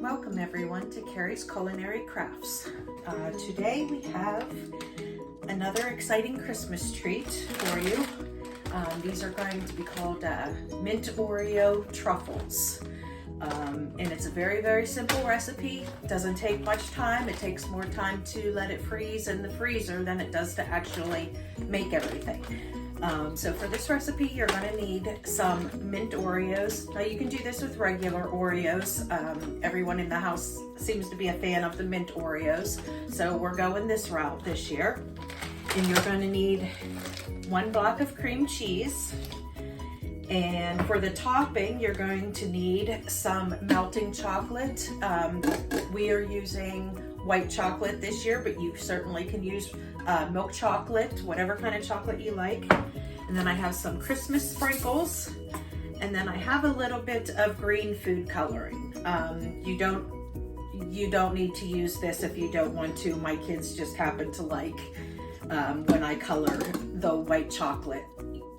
Welcome everyone to Carrie's Culinary Crafts. Today we have another exciting Christmas treat for you. These are going to be called mint Oreo truffles. And it's a very simple recipe. It doesn't take much time. It takes more time to let it freeze in the freezer than it does to actually make everything. So for this recipe, you're going to need some mint Oreos. Now you can do this with regular Oreos. Everyone in the house seems to be a fan of the mint Oreos. So we're going this route this year. And you're going to need 1 block of cream cheese. And for the topping, you're going to need some melting chocolate. We are using white chocolate this year, but you certainly can use milk chocolate, whatever kind of chocolate you like. And then I have some Christmas sprinkles. And then I have a little bit of green food coloring. You don't need to use this if you don't want to. My kids just happen to like when I color the white chocolate,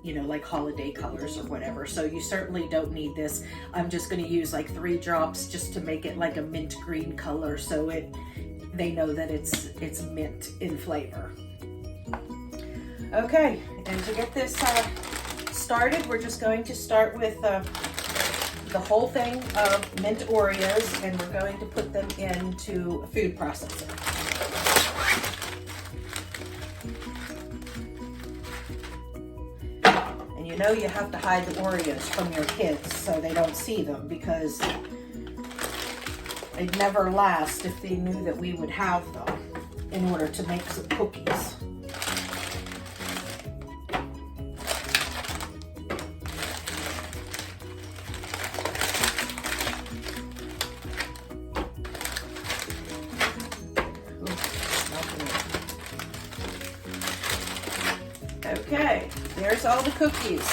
you know, like holiday colors or whatever. So you certainly don't need this. I'm just going to use like 3 drops just to make it like a mint green color, so they know that it's mint in flavor. Okay, and to get this started, we're just going to start with the whole thing of mint Oreos, and we're going to put them into a food processor. And you know you have to hide the Oreos from your kids so they don't see them, because they'd never last if they knew that we would have them in order to make some cookies. Okay, there's all the cookies.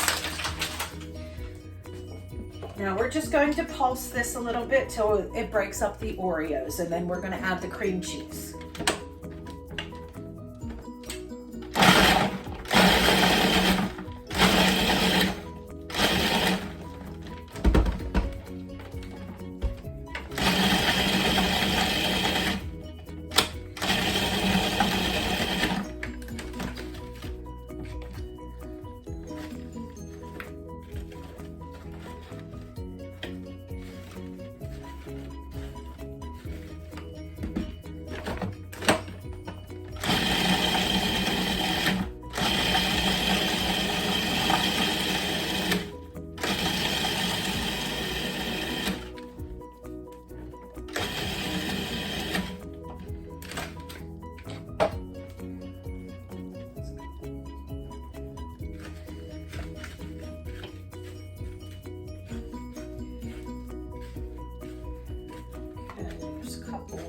Now we're just going to pulse this a little bit till it breaks up the Oreos, and then we're going to add the cream cheese.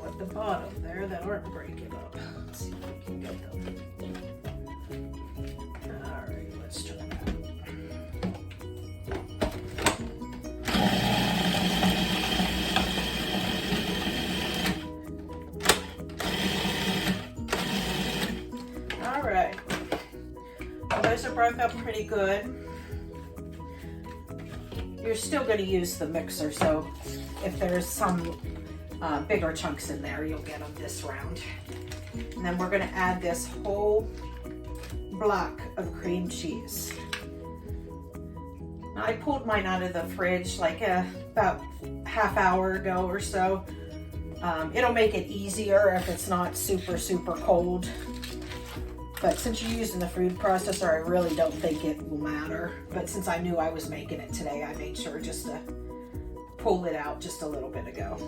At the bottom there that aren't breaking up. Let's see if we can get them. Alright, let's try that. Alright, well, those are broke up pretty good. You're still going to use the mixer, so if there's some bigger chunks in there, you'll get them this round. And then we're going to add this whole block of cream cheese. Now, I pulled mine out of the fridge like about half hour ago or so. It'll make it easier if it's not super cold. But since you're using the food processor, I really don't think it will matter. But since I knew I was making it today, I made sure just to pull it out just a little bit ago.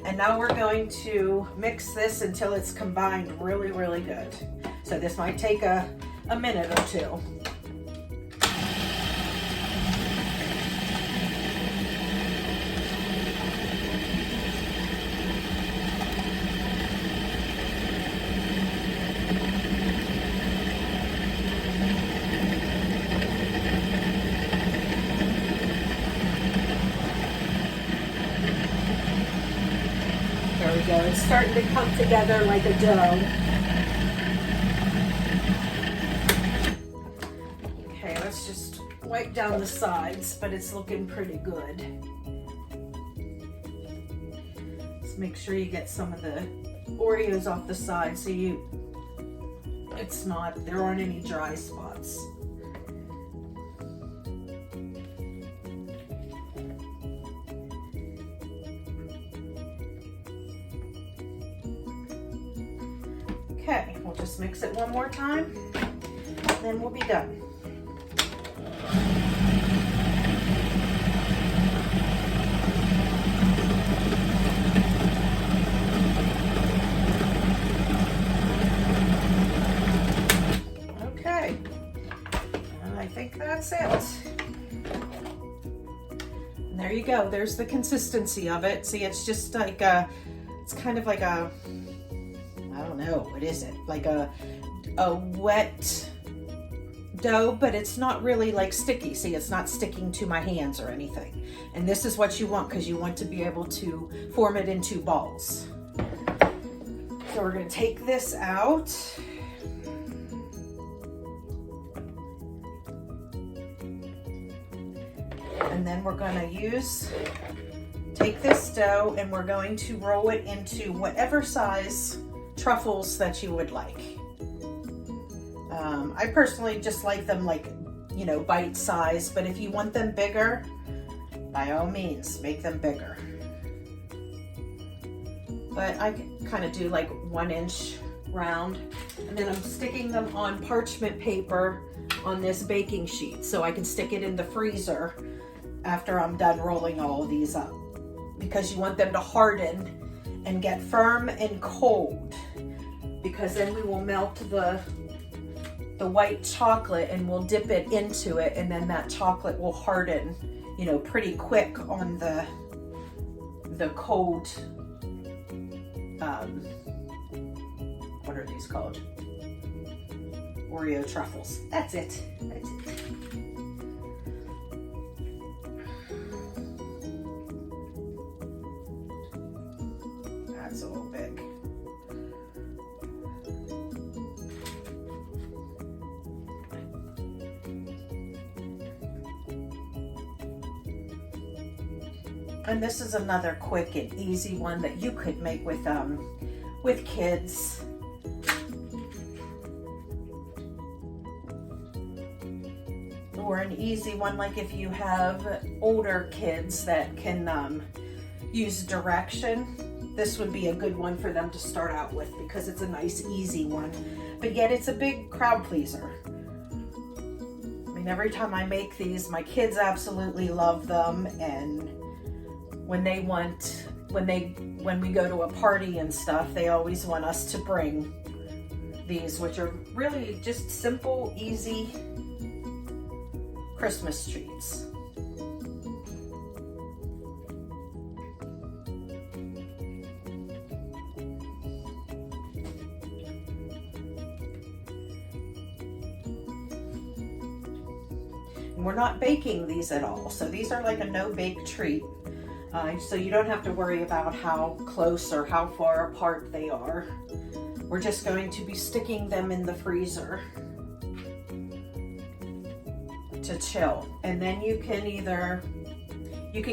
And now we're going to mix this until it's combined really good. So this might take a minute or two. There we go, it's starting to come together like a dough. Okay, let's just wipe down the sides, but it's looking pretty good. Just make sure you get some of the Oreos off the side so there aren't any dry spots. Okay, we'll just mix it one more time, and then we'll be done. Okay, I think that's it. And there you go. There's the consistency of it. See, it's just like it's kind of like a, I don't know, what is it? Like a wet dough, but it's not really like sticky. See, it's not sticking to my hands or anything. And this is what you want, because you want to be able to form it into balls. So we're going to take this out. And then we're going to take this dough and we're going to roll it into whatever size truffles that you would like. I personally just like them like, you know, bite size, but if you want them bigger, by all means, make them bigger. But I kind of do like 1 inch round, and then I'm sticking them on parchment paper on this baking sheet so I can stick it in the freezer after I'm done rolling all of these up, because you want them to harden and get firm and cold, because then we will melt the white chocolate and we'll dip it into it, and then that chocolate will harden, you know, pretty quick on the cold, what are these called? Oreo truffles. That's it. That's it. That's a little big. And this is another quick and easy one that you could make with kids. Or an easy one like if you have older kids that can use direction. This would be a good one for them to start out with, because it's a nice easy one, but yet it's a big crowd pleaser. I mean, every time I make these, my kids absolutely love them, and when we go to a party and stuff, they always want us to bring these, which are really just simple, easy Christmas treats. And we're not baking these at all, so these are like a no-bake treat. So you don't have to worry about how close or how far apart they are. We're just going to be sticking them in the freezer to chill. And then you can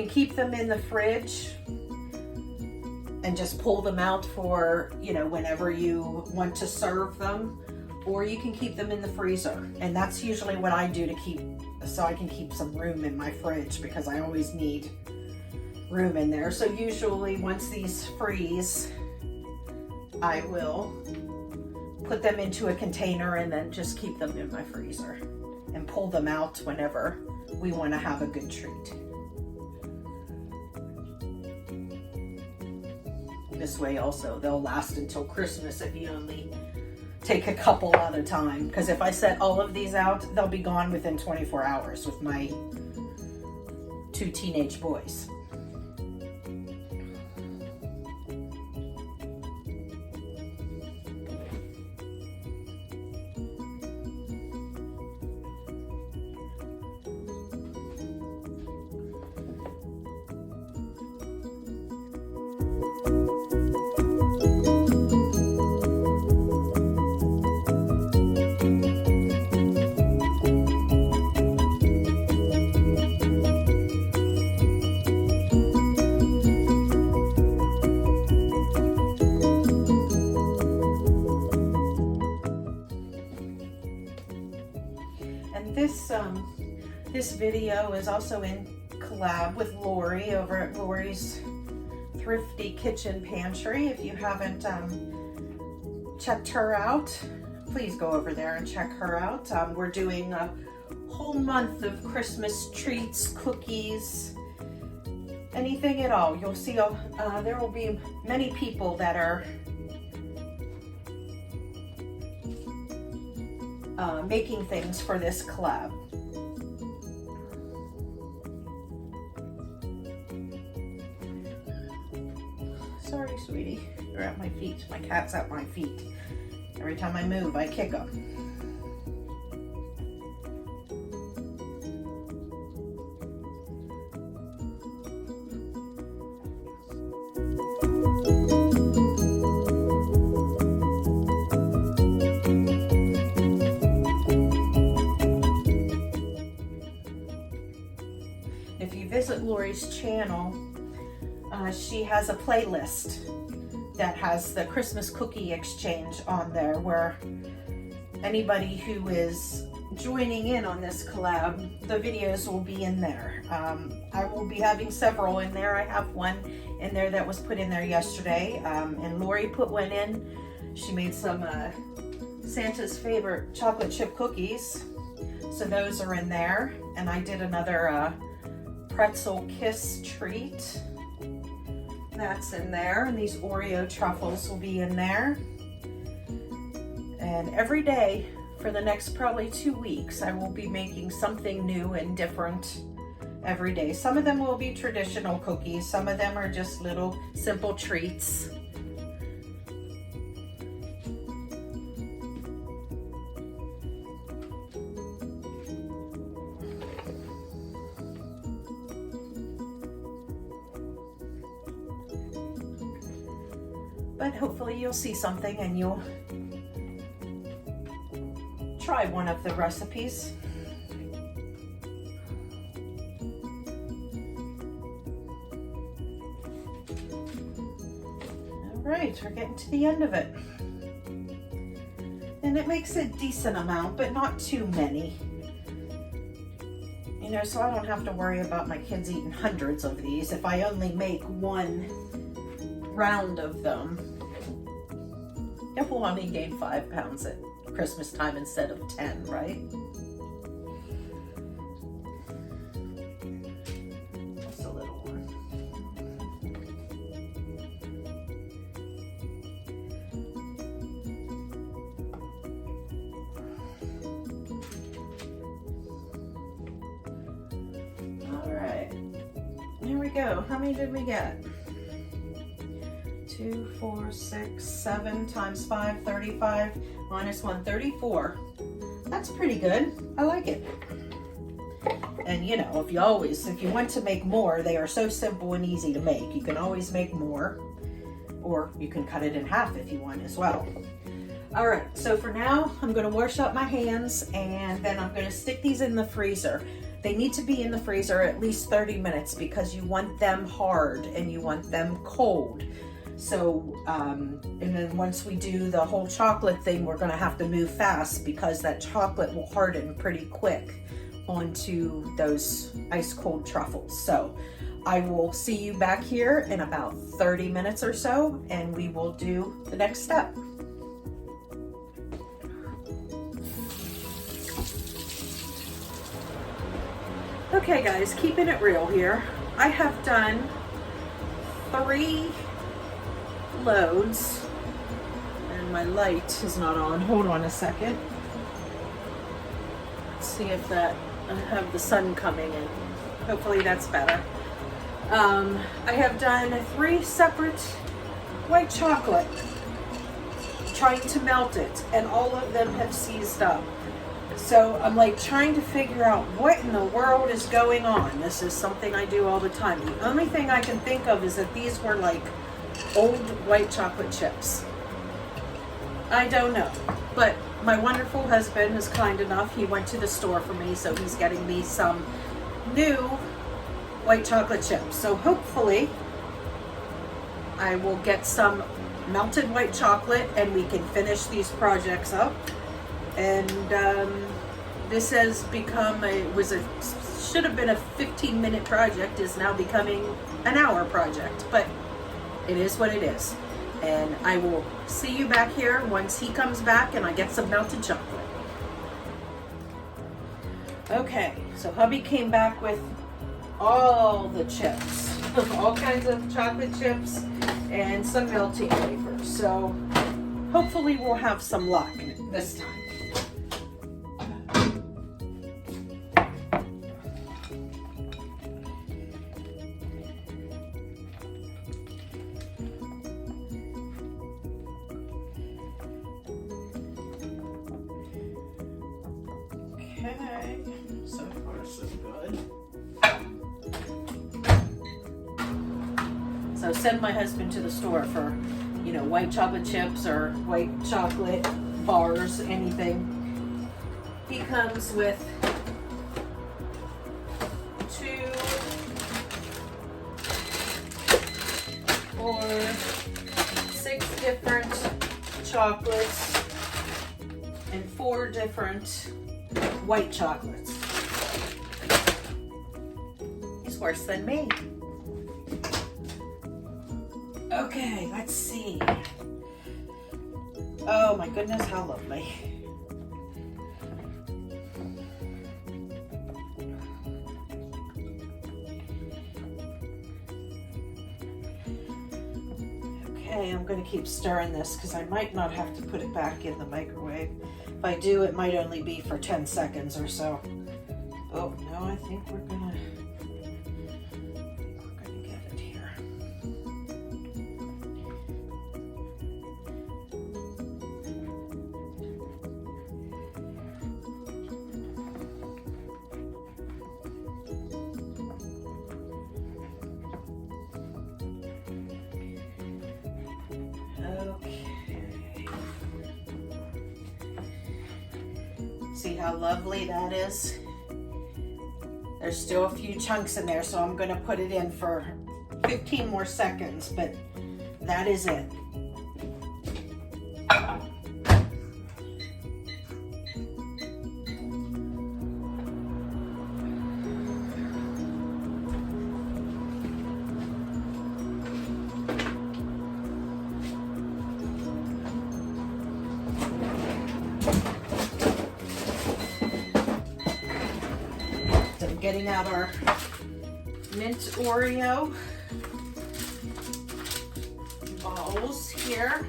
keep them in the fridge and just pull them out for, you know, whenever you want to serve them, or you can keep them in the freezer. And that's usually what I do so I can keep some room in my fridge, because I always need room in there. So usually once these freeze, I will put them into a container and then just keep them in my freezer and pull them out whenever we want to have a good treat. This way also they'll last until Christmas if you only take a couple at a time, because if I set all of these out, they'll be gone within 24 hours with my 2 teenage boys. This video is also in collab with Lori over at Lori's Thrifty Kitchen Pantry. If you haven't checked her out, please go over there and check her out. We're doing a whole month of Christmas treats, cookies, anything at all. You'll see there will be many people that are making things for this collab. Sorry, sweetie. You're at my feet. My cat's at my feet. Every time I move, I kick him. If you visit Lori's channel, she has a playlist that has the Christmas cookie exchange on there, where anybody who is joining in on this collab, the videos will be in there. I will be having several in there. I have one in there that was put in there yesterday, and Lori put one in. She made some Santa's favorite chocolate chip cookies, so those are in there. And I did another pretzel kiss treat. That's in there, and these Oreo truffles will be in there. And every day for the next probably 2 weeks, I will be making something new and different every day. Some of them will be traditional cookies, some of them are just little simple treats. But hopefully you'll see something and you'll try one of the recipes. All right, we're getting to the end of it. And it makes a decent amount, but not too many. You know, so I don't have to worry about my kids eating hundreds of these if I only make one round of them. It will only gain 5 pounds at Christmas time instead of 10, right? Just a little one. All right, here we go. How many did we get? 2, 4, 6, 7 times 5, 35, minus 1, 34. That's pretty good. I like it. And you know, if you want to make more, they are so simple and easy to make. You can always make more, or you can cut it in half if you want as well. All right, so for now, I'm going to wash up my hands, and then I'm going to stick these in the freezer. They need to be in the freezer at least 30 minutes because you want them hard and you want them cold. So, and then once we do the whole chocolate thing, we're gonna have to move fast because that chocolate will harden pretty quick onto those ice cold truffles. So I will see you back here in about 30 minutes or so, and we will do the next step. Okay guys, keeping it real here. I have done 3 loads, and my light is not on. Hold on a second. Let's see if that, I have the sun coming in. Hopefully that's better. I have done 3 separate white chocolate, trying to melt it, and all of them have seized up. So I'm like trying to figure out what in the world is going on. This is something I do all the time. The only thing I can think of is that these were like old white chocolate chips. I don't know, but my wonderful husband is kind enough. He went to the store for me, so he's getting me some new white chocolate chips. So hopefully I will get some melted white chocolate and we can finish these projects up. And this has become it was a should have been a 15-minute project is now becoming an hour project, but it is what it is. And I will see you back here once he comes back and I get some melted chocolate. Okay, so hubby came back with all the chips, all kinds of chocolate chips and some melting wafers. So hopefully we'll have some luck this time. Okay, so far so good. So send my husband to the store for, you know, white chocolate chips or white chocolate bars, anything. He comes with 2, 4, 6 different chocolates and 4 different white chocolates. He's worse than me. Okay, let's see. Oh my goodness, how lovely. Okay, I'm going to keep stirring this because I might not have to put it back in the microwave. If I do, it might only be for 10 seconds or so. Oh, no, I think we're gonna get it here. See how lovely that is? There's still a few chunks in there, so I'm going to put it in for 15 more seconds, but that is it. Getting out our mint Oreo balls here.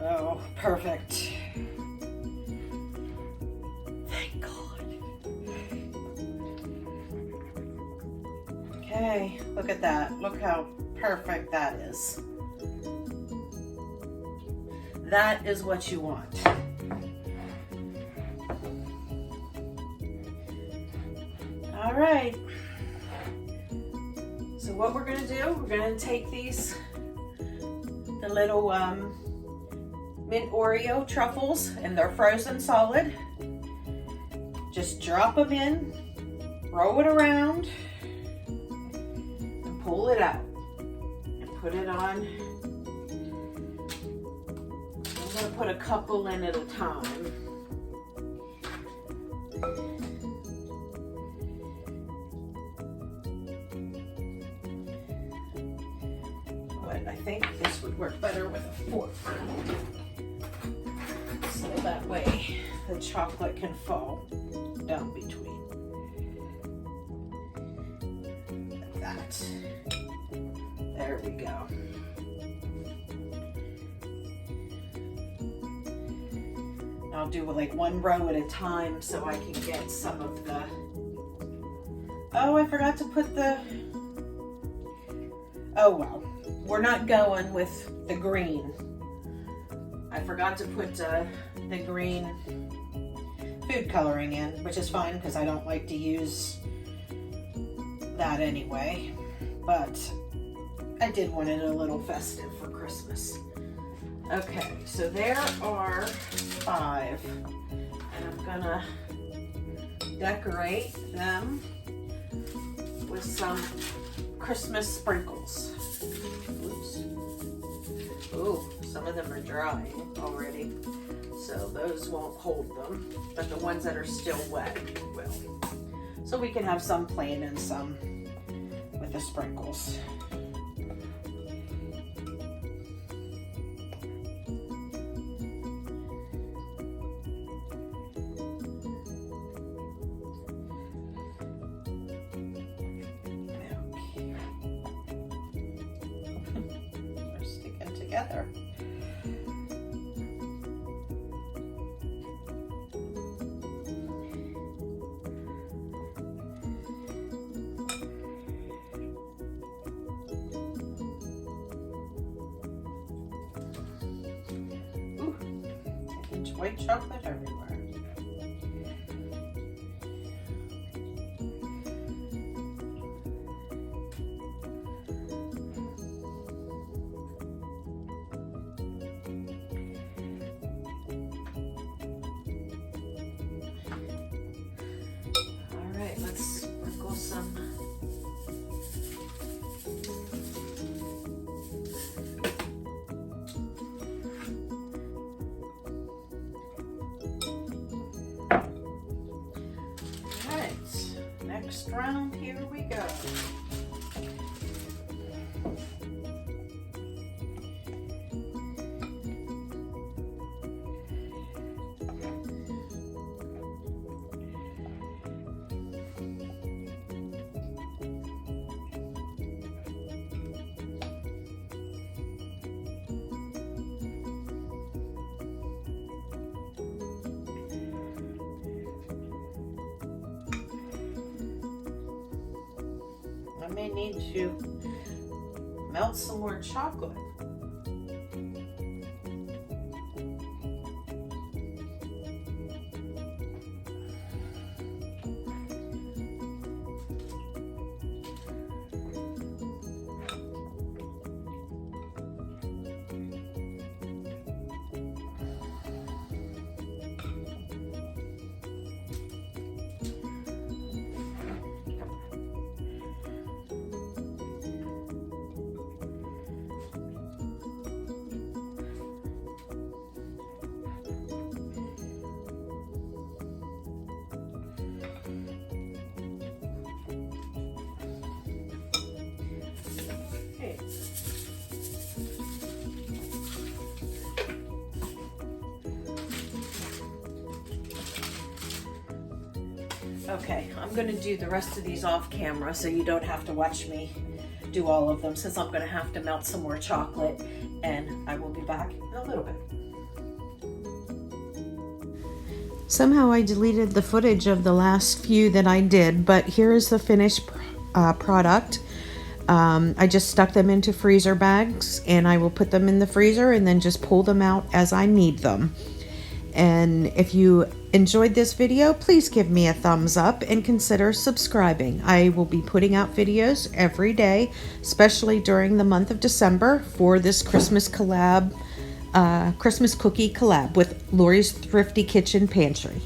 Oh, perfect. Thank God. Okay, look at that. Look how perfect that is. That is what you want. All right. So what we're gonna do, we're gonna take these, the little mint Oreo truffles, and they're frozen solid. Just drop them in, roll it around, and pull it out. And put it on. I'm going to put a couple in at a time. But I think this would work better with a fork. So that way the chocolate can fall down between. Like that. There we go. I'll do like one row at a time so I can get some of the... Oh, I forgot to put the... Oh well, we're not going with the green. I forgot to put the green food coloring in, which is fine because I don't like to use that anyway. But I did want it a little festive for Christmas. Okay, so there are 5, and I'm gonna decorate them with some Christmas sprinkles. Oops. Ooh, some of them are drying already, so those won't hold them, but the ones that are still wet will. So we can have some plain and some with the sprinkles. They're sticking together. White chocolate everywhere. All right, let's sprinkle some. Next round, here we go. I may need to melt some more chocolate. Okay, I'm gonna do the rest of these off camera so you don't have to watch me do all of them, since I'm gonna have to melt some more chocolate, and I will be back in a little bit. Somehow I deleted the footage of the last few that I did, but here is the finished product. I just stuck them into freezer bags, and I will put them in the freezer and then just pull them out as I need them. And if you enjoyed this video, please give me a thumbs up and consider subscribing. I will be putting out videos every day, especially during the month of December, for this Christmas collab, Christmas cookie collab with Lori's Thrifty Kitchen Pantry.